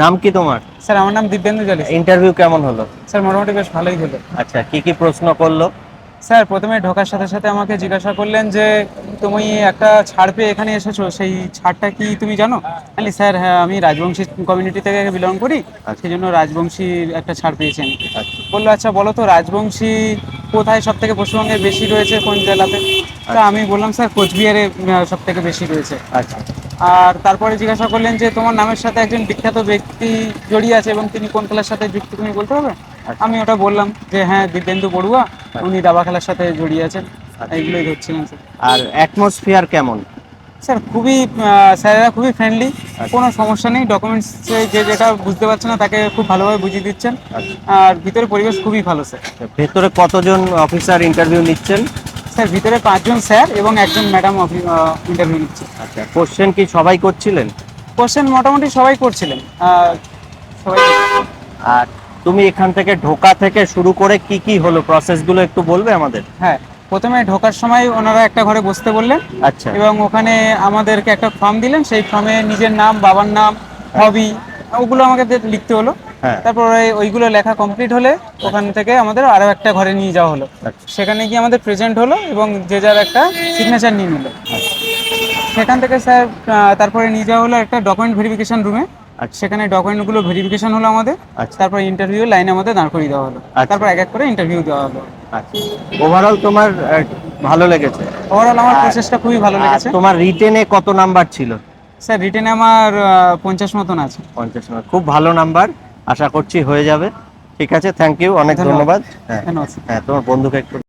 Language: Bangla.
নাম কি তোমার? স্যার আমার নাম দিব্যেন্দু জলি। ইন্টারভিউ কেমন হলো? স্যার মোটামুটি বেশ ভালোই হলো। আচ্ছা, কি কি প্রশ্ন করলো? স্যার প্রথমে ঢোকার সাথে সাথে আমাকে জিজ্ঞাসা করলেন যে তুমি একটা ছাড় পেয়ে এখানে এসেছো, সেই ছাড়টা কি তুমি জানো? বলি স্যার হ্যাঁ, আমি রাজবংশী কমিউনিটি থেকে বিলং করি, আচ্ছা। সেই জন্য রাজবংশীর একটা ছাড় পেয়েছি আমি। আচ্ছা। বললো আচ্ছা বলো তো রাজবংশী কোথায় সব থেকে পশ্চিমবঙ্গে বেশি রয়েছে, কোন জেলাতে? তা আচ্ছা। আমি বললাম স্যার কোচবিহারে সব থেকে বেশি রয়েছে। আচ্ছা। আর তারপরে জিজ্ঞাসা করলেন যে তোমার নামের সাথে একজন বিখ্যাত ব্যক্তি জড়িয়ে আছে এবং তিনি কোন খেলার সাথে যুক্ত, তুমি বলতে পারবে? আচ্ছা। আমি ওটা বললাম যে হ্যাঁ দিব্যেন্দু বড়ুয়া, উনি দাবা খেলার সাথে জড়িয়ে আছেন। আচ্ছা। এইগুলোই ধরছিলাম স্যার। আর অ্যাটমসফিয়ার কেমন? স্যার খুবই স্যারেরা খুবই ফ্রেন্ডলি, আচ্ছা। কোনো সমস্যা নেই। ডকুমেন্টস যে যেটা বুঝতে পারছে না তাকে খুব ভালোভাবে বুঝিয়ে দিচ্ছেন। আচ্ছা। আর ভিতরে পরিবেশ খুবই ভালো স্যার। ভেতরে কতজন অফিসার ইন্টারভিউ নিচ্ছেন? স্যার ভিতরে 5জন স্যার এবং একজন ম্যাডাম ইন্টারভিউ নিচ্ছে। আচ্ছা, কোশ্চেন কি সবাই করছিলেন? কোশ্চেন মোটামুটি সবাই করছিলেন, সবাই। আর তুমি এখান থেকে ঢোকা থেকে শুরু করে কি কি হলো প্রসেসগুলো একটু বলবে আমাদের? হ্যাঁ, প্রথমে ঢোকার সময় ওনারা একটা ঘরে বসতে বললেন আচ্ছা। এবং ওখানে আমাদেরকে একটা ফর্ম দিলেন। সেই ফর্মে নিজের নাম, বাবার নাম, হবি, ওগুলো আমাকে লিখতে হলো। হ্যাঁ। তারপরে ওইগুলো লেখা কমপ্লিট হলে ওখান থেকে আমাদের আরও একটা ঘরে নিয়ে যাওয়া হলো। আচ্ছা। সেখানে গিয়ে আমাদের প্রেজেন্ট হলো এবং যে যার একটা সিগনেচার নিয়ে নিল। আচ্ছা। সেখান থেকে স্যার তারপরে নিয়ে যাওয়া হলো একটা ডকুমেন্ট ভেরিফিকেশন রুমে। আচ্ছা। সেখানে ডকুমেন্টগুলো ভেরিফিকেশন হলো আমাদের। আচ্ছা। তারপর ইন্টারভিউ লাইনে আমাদের দাঁড় করিয়ে দেওয়া হলো। আচ্ছা। তারপর এক এক করে ইন্টারভিউ দেওয়া হলো। আচ্ছা, ওভারঅল তোমার ভালো লেগেছে? ওভারঅল আমার আর প্রসেসটা খুবই ভালো আর লেগেছে। তোমার রিটেনে কত নাম্বার ছিল? স্যার রিটেনে আমার 50 মতন আছে। 50 নাম্বার, খুব ভালো নাম্বার। আশা করছি হয়ে যাবে। ঠিক আছে, থ্যাংক ইউ, অনেক ধন্যবাদ। ধন্যবাদ। হ্যাঁ। ধন্যবাদ। হ্যাঁ, তোমার বন্ধুকে একটু